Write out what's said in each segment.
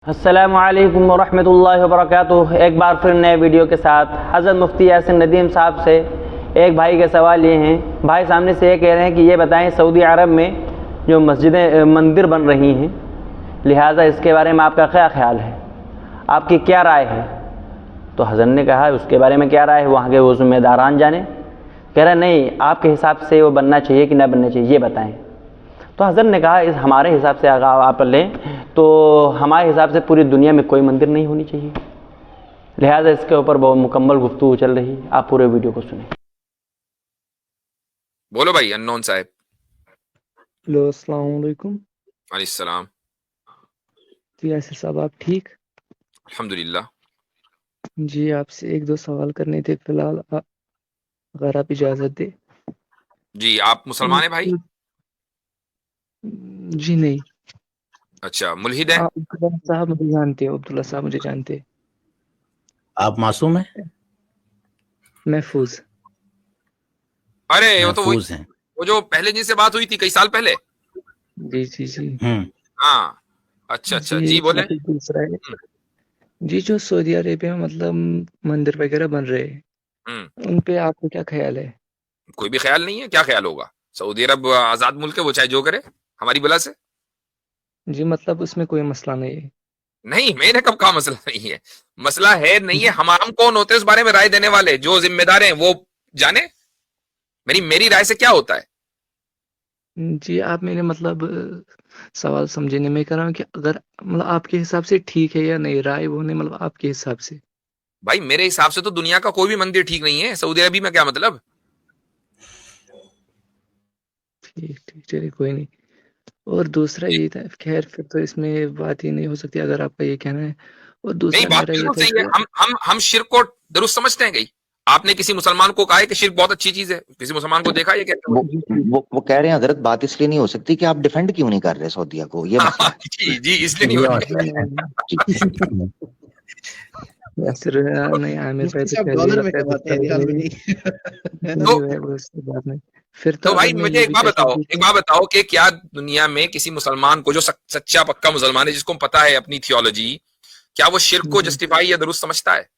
अस्सलामु अलैकुम वरहमतुल्लाहि वबरकातुह। एक बार फिर नए वीडियो के साथ हज़रत मुफ्ती यासिन नदीम साहब से एक भाई के सवाल ये हैं। भाई सामने से ये कह रहे हैं कि ये बताएं, सऊदी अरब में जो मस्जिदें मंदिर बन रही हैं, लिहाजा इसके बारे में आपका क्या ख्याल है, आपकी क्या राय है? तो हज़रत ने कहा उसके बारे में क्या राय है वहाँ के वो ज़िम्मेदारान जाने। कह रहा नहीं, आपके हिसाब से वो बनना चाहिए कि ना बनना चाहिए, ये बताएँ। तो हज़रत ने कहा इस हमारे हिसाब से अगर आप लें तो हमारे हिसाब से पूरी दुनिया में कोई मंदिर नहीं होनी चाहिए, लिहाजा इसके ऊपर बहुत मुकम्मल गुफ्तगू चल रही है। आप पूरे वीडियो को सुनें। बोलो भाई अननोन साहब। हेलो, अस्सलाम वालेकुम। वालेकुम सलाम। तो यासिर साहब, आप ठीक? अल्हम्दुलिल्लाह। जी, आपसे एक दो सवाल करने थे फिलहाल, अगर आप इजाज़त दें। जी, आप मुसलमान हैं भाई? जी नहीं। अच्छा, मुल्हिद हैं? आप अब्दुल्ला साहब मुझे जानते हो? अब्दुल्ला साहब मुझे जानते हैं। आप मासूम हैं? महफूज। अरे वो तो महफूज हैं। वो जो पहले जिनसे बात हुई थी कई साल पहले। जी जी जी। हाँ, अच्छा अच्छा, जी, जी एक बोले। टॉपिक दूसरा है। जी, जो सऊदी अरेबिया में मतलब मंदिर वगैरह बन रहे हैं, उन पे आपका क्या ख्याल है? कोई भी ख्याल नहीं है, क्या ख्याल होगा? सऊदी अरब आजाद मुल्क है, वो चाहे जो करे हमारी बला से। जी, मतलब उसमें कोई मसला नहीं है। नहीं, मैंने कब कहा मसला नहीं है? मसला है नहीं है, हम कौन होते हैं इस बारे में राय देने वाले? जो जिम्मेदार हैं वो जाने। मेरी राय से क्या होता है? जी, आप मेरे मतलब सवाल समझने में कर रहा हूँ कि अगर मतलब आपके हिसाब से ठीक है या नहीं, राय वो नहीं, मतलब आपके हिसाब से। भाई मेरे हिसाब से तो दुनिया का कोई भी मंदिर ठीक नहीं है, सऊदी अरब में क्या मतलब? ठीक ठीक, चलिए कोई नहीं। और दूसरा ये था, खैर फिर तो इसमें बात ही नहीं हो सकती अगर आपका ये कहना है। और नहीं, दूसरा बात मेरा ये बिल्कुल था सही है। कि हम शिर्क को दुरुस्त समझते हैं। गई आपने किसी मुसलमान को कहा है कि शिर्क बहुत अच्छी चीज है? किसी मुसलमान को देखा है क्या? वो वो कह रहे हैं हजरत, बात इसलिए नहीं हो सकती कि आप डिफेंड क्यों नहीं कर रहे सऊदीया को, ये मसला है। जी जी, इसलिए नहीं ये हो मसला है। जी। यासिर नहीं, आमिर भाई मुफ्ती तो साहब पहले ही डॉलर में आपका कमाते हैं, गुस्सा रियाल में है। नहीं। है ना? तो नहीं भाई, वो उसकी बात नहीं। फिर तो तो भाई अगर मैं मुझे ये एक भी बात कहता बताओ, हूँ एक कि बात बताओ कि क्या दुनिया में किसी मुसलमान को जो सच्चा पक्का मुसलमान है, जिसको पता है अपनी थियोलॉजी, क्या वो शिर्क को जी जस्टिफाई या दुरुस्त समझता है?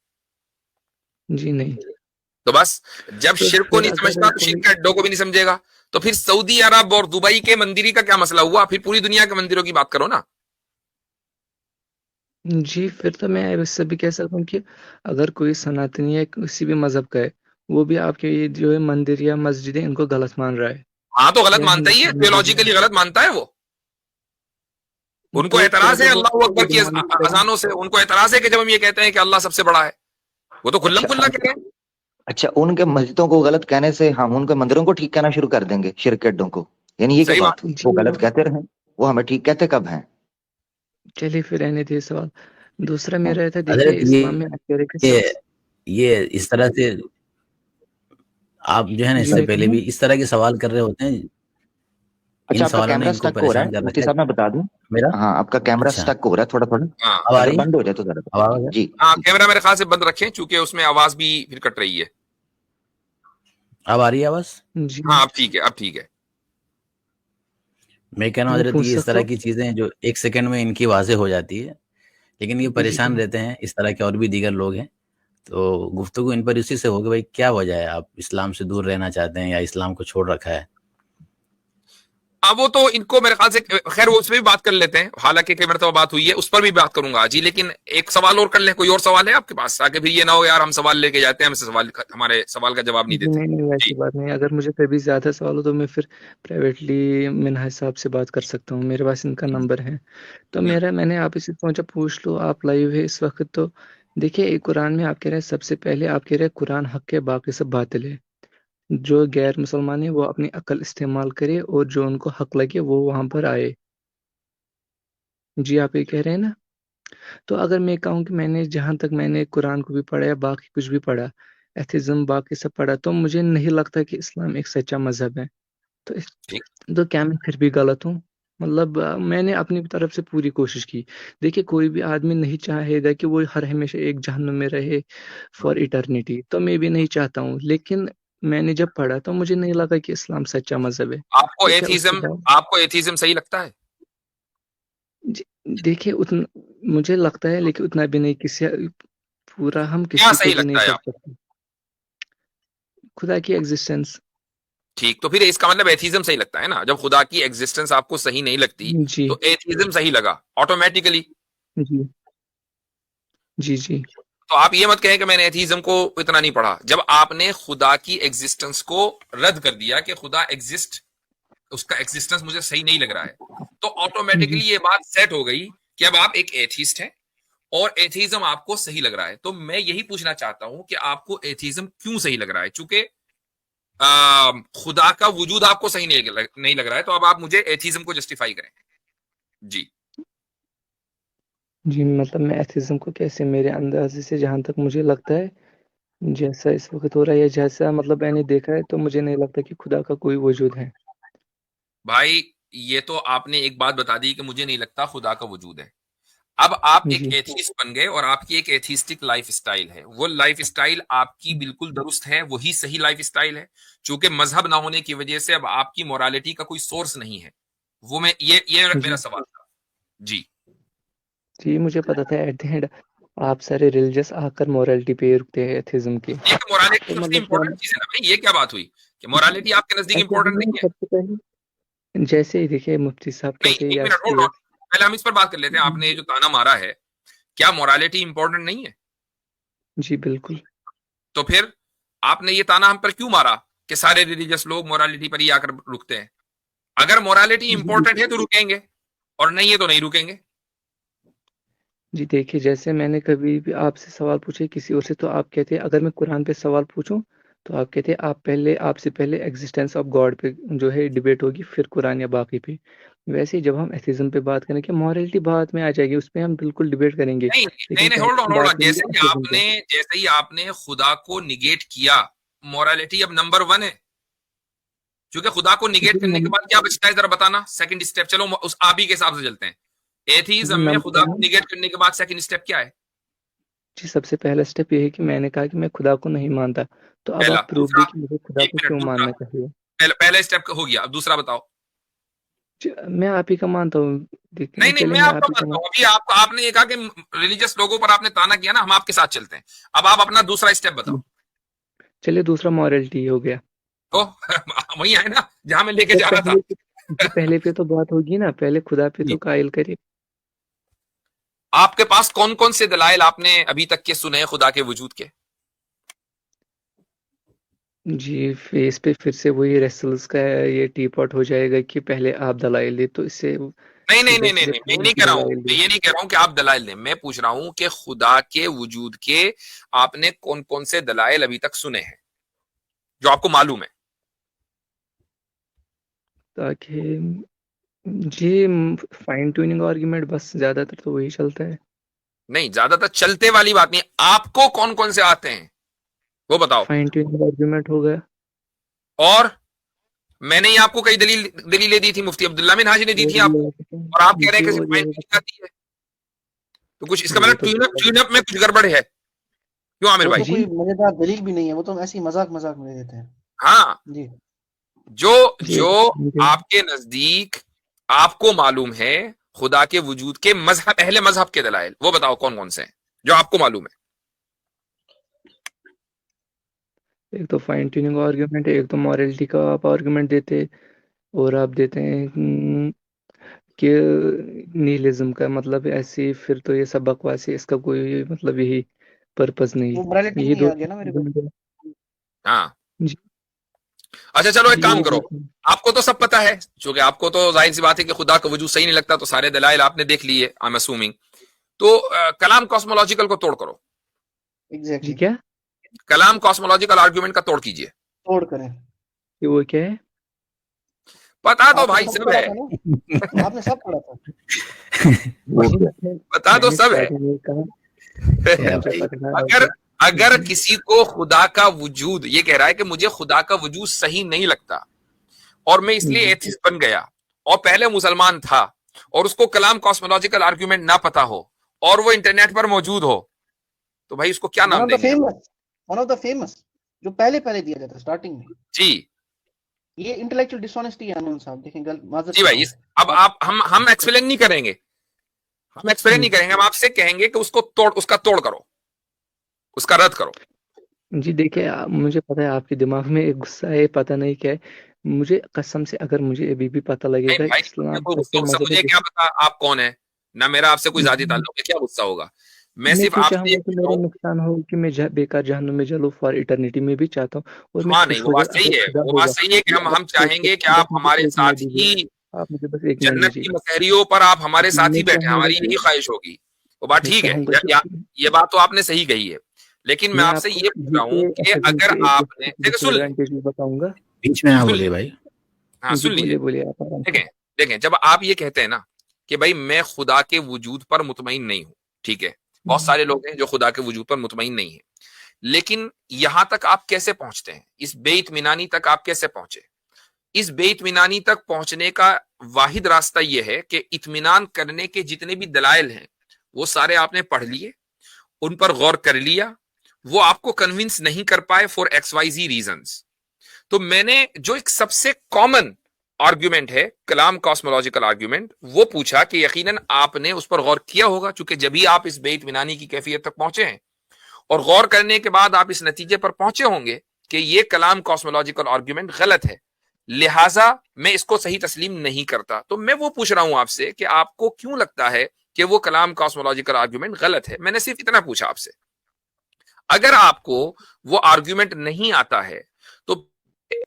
जी नहीं। तो बस, जब तो शिर्क को फिर नहीं अगर समझता तो शिर्क कोई के अड्डों को भी नहीं समझेगा। तो फिर सऊदी अरब और दुबई के मंदिरी का क्या मसला हुआ? फिर पूरी दुनिया के मंदिरों की बात करो ना। जी, फिर तो मैं इससे भी कह सकता हूँ कि अगर कोई सनातनी है किसी भी मजहब का है, वो भी आपके ये जो है मंदिर या मस्जिदें इनको गलत मान रहा है, हाँ तो गलत या मानता ही है, हिंदुस्तान में जो भी थियोलॉजिकली गलत मानता है वो। है। उनको तो फिर एतराज है अगर वो अल्लाह आपको अकबर की गुमान करे। अजानों से, उनको एतराज है कि जब हम ये कहते हैं कि अल्लाह सबसे बड़ा है। वो तो खुल्लम अच्छा खुल्ला कह रहे हैं। अच्छा, उनके मस्जिदों को गलत कहने से हम उनके मंदिरों को ठीक कहना शुरू कर देंगे, शिरक के अड्डों को? यानी ये क्या सही बात। बात हुई? वो जी, गलत कहते रहे, वो हमें ठीक कहते कब हैं? चलिए फिर रहने दीजिए सवाल। दूसरा हाँ। मेरा था, देखिए हजरत इस्लाम में आप कह रहे कि ये सबसे। ये इस तरह से आप जो है ना, जी इससे मैं पहले कहूँ। भी इस तरह के सवाल कर रहे होते हैं। अच्छा, इन आपका सवालों ने कैमरा इनको स्टक हो रहा परेशान है कर मुफ्ती रखा है। साहब, मैं बता दूं। मेरा हाँ, आपका कैमरा अच्छा, स्टक हो रहा है थोड़ा थोड़ा। हाँ अब आ अगर रही है? बंद हो जाए तो जरा अब आ बताइए। रहा है? जी हाँ, जी। कैमरा मेरे ख्याल से बंद रखें क्योंकि उसमें आवाज भी फिर कट रही है। अब आ रही है आवाज? जी हाँ अब ठीक है, अब ठीक है। मैं कह रहा हूँ मैं हजरत, पूछ ये इस सकता तरह हूँ? की चीजें जो एक सेकंड में इनकी वाजे हो जाती है, लेकिन ये जी जी परेशान जी। रहते हैं। इस तरह के और भी दीगर लोग हैं। तो गुफ्तगू इन पर इसी से होगी, भाई क्या वजह है, आप इस्लाम से दूर रहना चाहते हैं या इस्लाम को छोड़ रखा है? अब वो तो इनको मेरे ख्याल से, खैर वो उस पर भी बात कर लेते हैं, हालांकि कई मरतबा बात हुई है, उस पर भी बात करूंगा जी। लेकिन एक सवाल और कर लें। कोई और सवाल है आपके पास, ताकि फिर ये ना हो यार हम सवाल लेके जाते हैं, हमसे सवाल, हमारे सवाल का जवाब नहीं जी देते। नहीं नहीं, वैसी जी बात नहीं। अगर मुझे कभी ज़्यादा सवाल हो तो मैं फिर प्राइवेटली मिनहाज साहब से बात कर सकता हूँ, मेरे पास इनका नंबर है। तो मैंने आप इसे सोचा पूछ लो, आप लाइव है इस वक्त तो। देखिए, एक कुरान में आप कह रहे हैं, सबसे पहले आप कह रहे हैं कुरान हक है, बाकी सब बातिल है। जो गैर मुसलमान है वो अपनी अकल इस्तेमाल करे और जो उनको हक लगे वो वहां पर आए। जी, आप ये कह रहे हैं ना? तो अगर मैं कहूँ कि मैंने जहाँ तक मैंने कुरान को भी पढ़ा या बाकी कुछ भी पढ़ा, एथिज्म बाकी सब पढ़ा, तो मुझे नहीं लगता कि इस्लाम एक सच्चा मजहब है। तो ठीक। तो क्या मैं फिर भी गलत हूँ? मतलब मैंने अपनी तरफ से पूरी कोशिश की। देखिए, कोई भी आदमी नहीं चाहेगा कि वो हर हमेशा एक जहन्नुम में रहे फॉर इटर्निटी, तो मैं भी नहीं चाहता हूँ। लेकिन मैंने जब पढ़ा तो मुझे नहीं लगा कि इस्लाम सच्चा मजहब है। आपको ठीक है, उसके एथीज्म बाद आपको एथीज्म सही लगता है? जी, देखिए उतना मुझे लगता है, लेकिन उतना भी नहीं, किसी पूरा हम क्या किसी को सही भी नहीं लगता है कर आपको? सकते। खुदा की एग्जिस्टेंस। ठीक, तो फिर इसका मतलब एथीज्म सही लगता है ना? जब खुदा की एग्जिस्टेंस आपको सही नहीं लगती जी तो एथीज्म सही लगा ऑटोमेटिकली। जी जी जी तो आप ये मत कहें कि मैंने एथीज्म को इतना नहीं पढ़ा। जब आपने खुदा की एग्जिस्टेंस को रद्द कर दिया कि खुदा एग्जिस्ट, उसका एग्जिस्टेंस मुझे सही नहीं लग रहा है, तो ऑटोमेटिकली जी ये बात सेट हो गई कि अब आप एक एथीस्ट हैं और एथीज्म आपको सही लग रहा है। तो मैं यही पूछना चाहता हूं कि आपको एथीज्म क्यों सही लग रहा है? चूंकि खुदा का वजूद आपको सही नहीं लग रहा है, तो अब आप मुझे एथीज्म को जस्टिफाई करें। जी जी। मतलब मैं एथिज्म को कैसे, मेरे अंदाजे से जहाँ तक मुझे लगता है, जैसा इस वक्त हो रहा है या जैसा मतलब मैंने देखा है, तो मुझे नहीं लगता कि खुदा का कोई वजूद है। भाई, ये तो आपने एक बात बता दी कि मुझे नहीं लगता खुदा का वजूद है। अब आप एक जी एथीस्ट बन गए और आपकी एक एथीस्टिक लाइफ स्टाइल है। वो लाइफ स्टाइल आपकी बिल्कुल दुरुस्त है, वही सही लाइफ स्टाइल है। चूंकि मजहब ना होने की वजह से अब आपकी मोरालिटी का कोई सोर्स नहीं है। वो मैं ये मेरा जी सवाल था। जी जी मुझे पता था एट द एंड आप सारे रिलीजियस आकर मोरालिटी पे रुकते हैं एथिज्म की। ये मोरालिटी तो सबसे मतलब क्या, इंपॉर्टेंट चीज है ना भाई, ये क्या बात हुई कि मोरालिटी आपके नजदीक अच्छा इंपॉर्टेंट हमने नहीं है? सबसे पहले जैसे ही देखिए मुफ्ती साहब नहीं, कहते हैं एक या मिनट होल्ड ऑन, पहले हम इस पर बात कर लेते हैं। आपने ये जो ताना मारा है, क्या मोरालिटी इंपॉर्टेंट नहीं है? जी बिल्कुल। तो फिर आपने ये ताना हम पर क्यों मारा कि सारे रिलीजियस लोग मोरालिटी पर ही आकर रुकते हैं? अगर मोरालिटी जी इंपॉर्टेंट है तो रुकेंगे, और नहीं है तो नहीं रुकेंगे। जी देखिए, जैसे मैंने कभी भी आपसे सवाल पूछे किसी और से, तो आप कहते हैं अगर मैं कुरान पे सवाल पूछूं, तो आप कहते हैं आपसे पहले एग्जिस्टेंस ऑफ गॉड पे जो है डिबेट होगी, फिर कुरान या बाकी पे। वैसे ही जब हम एथिज्म पे बात करें कि मॉरलिटी बाद में आ जाएगी, उस पे हम बिल्कुल डिबेट करेंगे, नहीं नहीं लेकिन नहीं, पहले हम होल्ड बात ऑन, करेंगे एथिज्म पे। जैसे ही आपने खुदा को निगेट किया, मोरालिटी अब नंबर 1 है। क्योंकि खुदा को निगेट जी करने के बाद क्या बचता है, जरा बताना। सेकंड स्टेप, चलो उस आप ही के हिसाब से चलते हैं। एथीज्म में नंबर खुदा को वन। निगेट करने के बाद सेकंड स्टेप क्या है? जी सबसे पहला स्टेप ये है कि मैंने कहा कि मैं खुदा को नहीं मानता, तो अब पहला। आप प्रूफ दूसरा, दी कि मुझे खुदा एक को मिनट, क्यों दूसरा, मानना चाहिए। पहला स्टेप हो गया, अब दूसरा बताओ। मैं आप ही का मानता हूँ। नहीं नहीं, चले मैं मैं आपका आप ही का मानता हूं। अभी आप आपने ये कहा कि रिलीजियस लोगों पर आपने ताना किया ना, हम आपके साथ चलते हैं। अब आप अपना दूसरा स्टेप बताओ। चलिए दूसरा मॉरलिटी हो गया। तो वही है ना जहां मैं लेके तो जा रहा था। पहले जी पहले पे तो बात होगी ना, पहले खुदा पे तो जी। कायल करे। आपके पास कौन कौन से दलाइल आपने अभी तक के सुने हैं खुदा के वजूद के? जी फेस पे फिर से वही रेसल्स का ये टी पॉट हो जाएगा कि पहले आप दलाइल दे, तो इससे नहीं नहीं सीधे नहीं नहीं सीधे नहीं, मैं खुदा नहीं की कह रहा हूं, दलाइल मैं दे। ये नहीं कह रहा हूं कि आप दलाइल दें। मैं पूछ रहा हूं कि खुदा के वजूद के आपने कौन कौन से दलाइल अभी तक सुने हैं जो आपको मालूम है? ताकि जी फाइन ट्यूनिंग आर्ग्यूमेंट बस ज्यादातर तो वही चलता है। नहीं, ज्यादातर चलते वाली बात नहीं, आपको कौन कौन से आते हैं वो बताओ। फाइन ट्यूनिंग आर्ग्यूमेंट हो गया। और मैंने ही आपको कई दलीलें दी थी, मुफ्ती अब्दुल्ला मिन हाजी ने दी और थी ये आपको, हो सकता और आप है कह रहे जी, हैं कि और सिर्फ ये फाइन हो ट्यूनिंग सकता आती है। तो कुछ इसका है, ये मतलब तो ट्यूनअप में कुछ गड़बड़ है, क्यों आमिर वो भाई? तो जी कोई मजेदार दलील भी नहीं है, वो तो ऐसे ही मजाक मजाक में दे देते हैं। हाँ, जी जो जी जो मुझे आपके नजदीक आपको मालूम है खुदा के वजूद के मजहब, पहले मजहब के दलाइल वो बताओ कौन कौन से हैं जो आपको मालूम है। एक तो फाइन ट्यूनिंग आर्ग्यूमेंट है, एक तो मॉरलिटी का आप आर्ग्यूमेंट देते, और आप देते हैं कि निहिलिज्म का मतलब ऐसे, फिर तो ये सब बकवास है, इसका कोई मतलब यही पर्पस नहीं वो है। मोरालिटी ये नहीं दो आ गया ना मेरे को। हाँ, जी अच्छा चलो एक जी काम ये करो। दो आपको तो सब पता है, क्योंकि आपको तो जाहिर सी बात है कि खुदा का वजूद सही नहीं लगता, तो सारे दलाइल आपने देख लिए, आई एम असूमिंग। तो कलाम कॉस्मोलॉजिकल को तोड़ करो। जी एग्जैक्टली क्या, कलाम कॉस्मोलॉजिकल आर्ग्यूमेंट का तोड़ कीजिए। तोड़ करें। ये वो क्या है। पता तो आपने भाई सब सब पढ़ा है, था ना, आपने सब पढ़ा था। जी पता तो मैंने सब है। स्टार्टिंग में कहा तो क्या मुझे भाई, पता था अगर अगर जी किसी को खुदा का वजूद, ये कह रहा है कि मुझे खुदा का वजूद सही नहीं लगता और मैं इसलिए जी एथिस्ट बन गया, और पहले मुसलमान था, और उसको कलाम कॉस्मोलॉजिकल आर्ग्यूमेंट ना पता हो, और वो इंटरनेट पर मौजूद हो, तो भाई उसको क्या वन नाम ऑफ द देंगे हम? Famous, one of the famous, जो पहले पहले दिया जाता स्टार्टिंग में। जी ये इंटेलेक्चुअल डिसऑनेस्टी है अनंत साहब, देखें गलत माजरत जी भाई, चाहूँ अब आप। आप हम एक्सप्लेन नहीं करेंगे। हम एक्सप्लेन नहीं करेंगे, हम आपसे कहेंगे कि उसको उसका तोड़ करो, उसका रद्द करो। जी देखिए, मुझे पता है आपके दिमाग में एक गुस्सा है, पता नहीं क्या है। मुझे कसम से अगर मुझे अभी भी पता नहीं लगेगा भाई, मुझे इस्लाम कोई गुस्सा सच्चा वुस्सा, मज़हब है मुझे क्या पता आप कौन है, ना मेरा आपसे कोई जाती जी, ताल्लुक है, क्या गुस्सा होगा। मैं मैं सिर्फ क्यों आपसे ये चाहूँगा कि पूछ रहा मेरा हूँ। नुकसान हो, कि मैं बेकार जहन्नुम में जलूँ फॉर इटर्निटी, मैं भी चाहता हूँ। और मैं हाँ नहीं, खुश वो हो बात जाऊँ सही अगर है, खुदा वो बात होगा। सही है कि ये हम आप सोच चाहेंगे कि सकते, बस आप मुझे हमारे 1 मिनट साथ दीजिए, ही आप मुझे बस 1 मिनट जन्नत दीजिए। की मसहरियों पर आप हमारे साथ मैं ही बैठे, चाहूँगा हमारी कि यही ख्वाहिश होगी। वो बात मैं ठीक है, चाहूँगा कि ये बात तो आपने सही कही है, लेकिन मैं मैं आपसे आपको ये पूछ रहा हूँ जीके कि एफएम अगर के एक आपने देखो, सुन ले, डिसएडवांटेज भी बताऊँगा। बीच में ना सुन बोलिए लीजिए, भाई। हाँ जी, सुन लीजिए। बोलिए आप आराम से। देखें, देखें, जब आप ये कहते हैं ना कि भाई मैं खुदा के वजूद पर मुतमईन नहीं हूं, ठीक है, बहुत हुँ, सारे लोग हैं जो खुदा के वजूद पर मुतमईन नहीं है, लेकिन यहां तक आप कैसे पहुंचते हैं, इस बेइत्मीनानी तक आप कैसे पहुंचे। इस बेइत्मीनानी तक पहुंचने का वाहिद रास्ता यह है कि इत्मीनान करने के जितने भी दलाइल हैं वो सारे आपने पढ़ लिए, उन पर गौर कर लिया, वो आपको कन्विंस नहीं कर पाए फॉर XYZ रीजंस। तो मैंने जो एक सबसे कॉमन आर्ग्यूमेंट है, कलाम कॉस्मोलॉजिकल आर्ग्यूमेंट, वो पूछा कि यकीनन आपने उस पर गौर किया होगा, चूंकि जब भी आप इस बेइत्मीनानी की कैफियत तक पहुंचे हैं और गौर करने के बाद आप इस नतीजे पर पहुंचे होंगे कि ये कलाम कॉस्मोलॉजिकल आर्ग्यूमेंट गलत है, लिहाजा मैं इसको सही तस्लीम नहीं करता। तो मैं वो पूछ रहा हूं आपसे कि आपको क्यों लगता है कि वो कलाम कॉस्मोलॉजिकल आर्ग्यूमेंट गलत है। मैंने सिर्फ इतना पूछा आपसे। अगर आपको वो आर्ग्यूमेंट नहीं आता है तो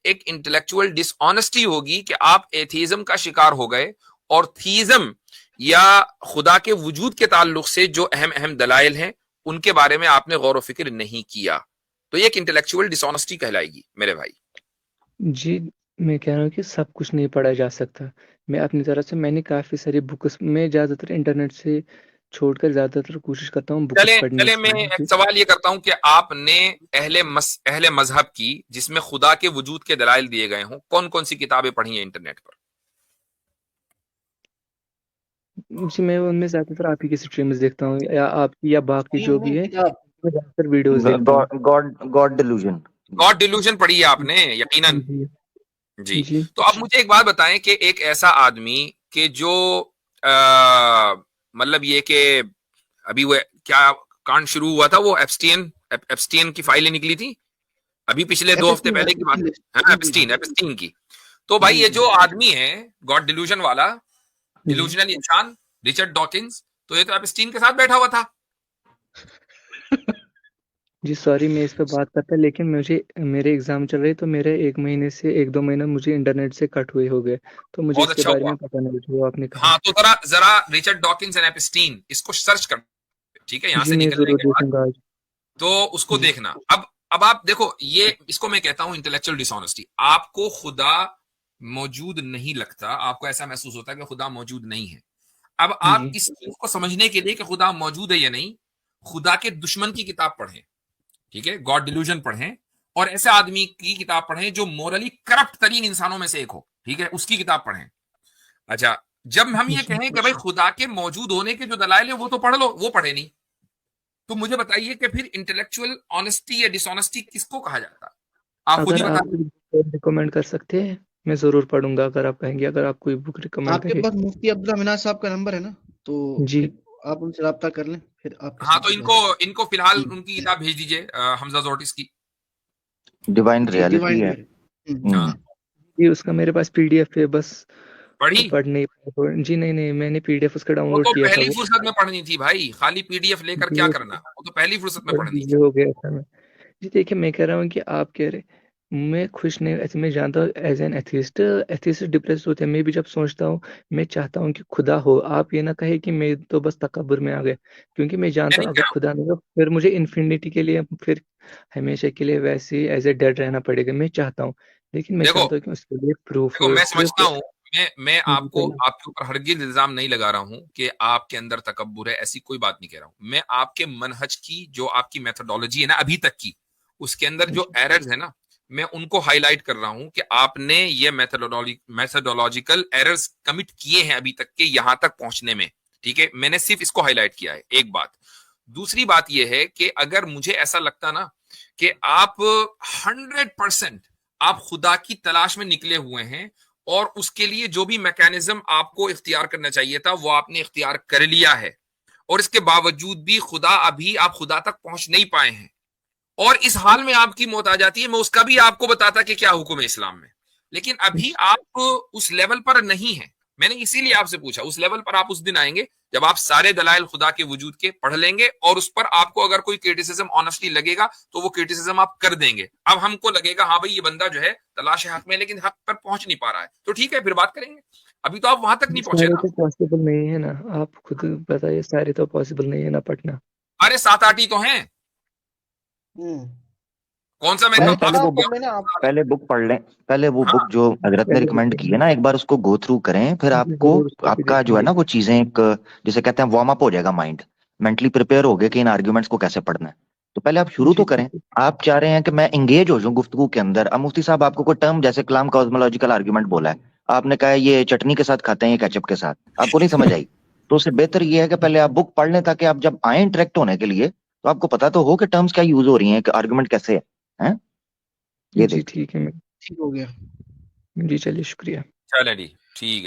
एक इंटेलेक्चुअल डिसऑनेस्टी होगी कि आप एथीज्म का शिकार हो गए और थीज्म या खुदा के वजूद के ताल्लुक से जो अहम अहम दलाइल हैं उनके बारे में आपने गौर व फिक्र नहीं किया। तो ये एक इंटेलेक्चुअल डिसऑनेस्टी कहलाएगी मेरे भाई। जी, मैं कह रहा हूँ कि सब कुछ नहीं पढ़ा जा सकता। मैं अपनी तरफ से मैंने काफ़ी सारी बुक्स, मैं ज़्यादातर इंटरनेट से छोड़कर ज़्यादातर कोशिश करता हूँ बुक्स चले पढ़ने चले, की। मैं एक जी, सवाल ये करता हूं कि आपने अहले मजहब की जिसमें खुदा के वजूद के दलाइल दिए गए हों, कौन कौन सी किताबें पढ़ी हैं इंटरनेट पर? जी, मैं उनमें ज़्यादातर आप ही की स्ट्रीम्स देखता हूँ, या आपकी या बाकी नहीं जो नहीं भी है, किताब। मैं ज़्यादातर वीडियोज़ देखता हूँ। God delusion. गॉड डिल्यूजन पढ़ी है आपने यकीनन। जी, जी। जी। तो अब मुझे एक बात बताएं कि एक ऐसा आदमी कि जो आ, मतलब ये कि अभी वो क्या कांड शुरू हुआ था, वो एप्स्टीन की फाइलें निकली थी अभी पिछले 2 हफ्ते एपिस्टीन पहले की बात एपिस्टीन लिस्ट। है। हाँ, जी जी जी एप्स्टीन की। तो भाई जी ये जी। जो आदमी है गॉड डिल्यूजन वाला, जी। डिल्यूजनल इंसान, रिचर्ड डॉकिंस, तो ये तो एप्स्टीन के साथ बैठा हुआ था। जी, सॉरी मैं इस पे बात करता, लेकिन मुझे मेरे एग्ज़ाम चल रहे तो मेरे 1 महीने से 1-2 महीना मुझे इंटरनेट से कट हुए हो गए। तो मुझे बहुत इसके अच्छा बारे हुआ। में पता नहीं जो आपने कहा। हाँ, तो जरा जरा रिचर्ड डॉकिंस एंड एप्स्टीन इसको सर्च कर, ठीक है, यहां जी, से मैं निकलने ज़रूर के बाद देखूँगा आज। तो उसको जी, देखना। अब आप देखो, ये इसको मैं कहता हूं इंटेलेक्चुअल डिसऑनेस्टी। आपको खुदा मौजूद नहीं लगता, आपको ऐसा महसूस होता है कि खुदा मौजूद नहीं है। अब आप जी, इस चीज को समझने के लिए कि खुदा मौजूद है या नहीं, खुदा के दुश्मन की किताब पढ़ें, ठीक है, गॉड डिल्यूजन पढ़ें, और ऐसे आदमी की किताब पढ़ें जो मोरली करप्ट तरीन इंसानों में से एक हो, ठीक है, उसकी किताब पढ़ें। अच्छा, जब हम ये जी। कहें कि भाई खुदा के मौजूद होने के जो दलाइल है वो तो पढ़ लो, वो पढ़े नहीं, तो मुझे बताइए कि फिर इंटेलेक्चुअल ऑनेस्टी या डिसऑनेस्टी किसको कहा जाता है? आप खुद ही अगर बता आप दीजिए। कोई बुक रिकमेंड कर सकते हैं, मैं ज़रूर पढ़ूँगा अगर आप कहेंगे, अगर आप कोई बुक रिकमेंड आपके करें। पास मुफ्ती अब्दुल्ला मिनाज साहब का नंबर है ना, तो जी, फिर आप उनसे रब्ता कर लें, फिर आपके हाँ, साथ तो भी इनको बहस होगी। इनको फिलहाल जी उनकी किताब भेज दीजिए, हमजा जोर्टिस की। डिवाइन जी रियलिटी डिवाइन है। रियल। हाँ, जी, उसका मेरे पास पीडीएफ है, बस पढ़ी। पढ़ नहीं पाया। जी, नहीं, मैंने पीडीएफ उसका वो डाउनलोड तो किया था पहली वो। फुर्सत में पढ़नी थी भाई, खाली पीडीएफ लेकर जी, क्या वो करना, वो तो पहली फुर्सत में बड़ा पढ़नी बिज़ी थी। हो गया था मैं। जी, देखिए मैं कह रहा हूँ कि आप कह रहे, मैं खुश नहीं, ऐसे मैं जानता हूँ as an atheist, atheist depressed होते हैं। मैं भी जब सोचता हूँ, मैं चाहता हूँ कि खुदा हो। आप ये ना कहें कि मैं तो बस तकब्बुर में आ गया, क्योंकि मैं मैं जानता नहीं हूँ कह अगर रहा हूँ, खुदा नहीं हो फिर मुझे इन्फिनिटी के लिए फिर हमेशा के लिए वैसे ही एज़ अ डेड रहना पड़ेगा। मैं चाहता हूँ, लेकिन मैं देखो चाहता हूँ कि उसके लिए प्रूफ़ देखो, हो, मैं सिर्फ़ समझता हूँ, मैं जी, आपको कहिए। आपके ऊपर हरगिज इल्जाम नहीं लगा रहा हूँ कि आपके अंदर तकब्बुर है, ऐसी कोई बात नहीं कह रहा हूँ। मैं आपके मनहज की जो आपकी मेथोडोलॉजी है ना अभी तक की, उसके अंदर जो जी, एरर्स है ना, मैं उनको हाईलाइट कर रहा हूँ कि आपने ये मेथोडोलॉजिकल एरर्स कमिट किए हैं अभी तक के यहां तक पहुंचने में, ठीक है, मैंने सिर्फ इसको हाईलाइट किया है, एक बात। दूसरी बात यह है कि अगर मुझे ऐसा लगता ना कि आप 100% आप खुदा की तलाश में निकले हुए हैं और उसके लिए जो भी मैकेनिज्म आपको इख्तियार करना चाहिए था वो आपने इख्तियार कर लिया है, और इसके बावजूद भी अभी आप खुदा तक पहुंच नहीं पाए हैं, और इस हाल में आपकी मौत आ जाती है। मैं उसका भी आपको बताता कि क्या हुक्म है इस्लाम में, लेकिन अभी आप उस लेवल पर नहीं है। मैंने इसीलिए आपसे पूछा, उस लेवल पर आप उस दिन आएंगे जब आप सारे दलाइल खुदा के वजूद के पढ़ लेंगे, और उस पर आपको अगर कोई क्रिटिसिज्म ऑनेस्टली लगेगा तो वो क्रिटिसिज्म आप कर देंगे। अब हमको लगेगा हाँ भाई ये बंदा जो है तलाश हक में, लेकिन हक पर पहुंच नहीं पा रहा है, तो ठीक है फिर बात करेंगे। अभी तो आप वहां तक नहीं पहुंचे सारे ना। तो पॉसिबल नहीं है ना, आप खुद बताइए, सारे तो पॉसिबल नहीं है ना पढ़ना। अरे 7-8 ही तो हैं। हम्म। कौन सा मैं पहले मैंने पहले कहा वो आपको, बुक मैंने आप पहले बुक पढ़ लें। पहले वो हाँ बुक जो हजरत ने पहले रिकमेंड बुक की है ना, एक बार उसको गो थ्रू करें, फिर आपको जरूर उसको भी आपका जो है देखेंगे। ना वो चीजें एक जिसे कहते हैं वार्म अप हो जाएगा, माइंड मेंटली प्रिपेयर हो गया कि इन आर्ग्यूमेंट्स को कैसे पढ़ना है। तो पहले आप शुरू जी तो करें। ठीक है। आप चाह रहे हैं कि मैं इंगेज हो जाऊं गुफ्तगू के अंदर। अब मुफ्ती साहब आपको कोई टर्म जैसे कलाम कॉस्मोलॉजिकल आर्ग्यूमेंट बोला है, आपने कहा है ये चटनी के साथ खाते हैं, ये केचप के साथ, आपको नहीं समझ आई, तो उससे बेहतर ये है कि पहले आप बुक पढ़ लें, ताकि आप जब आए इंटरेक्ट होने के लिए तो आपको पता तो हो कि टर्म्स क्या यूज हो रही हैं, कि आर्ग्यूमेंट कैसे है। ये जी देखिए। ठीक है। ठीक हो गया। जी चलिए, शुक्रिया। चले जी, ठीक है।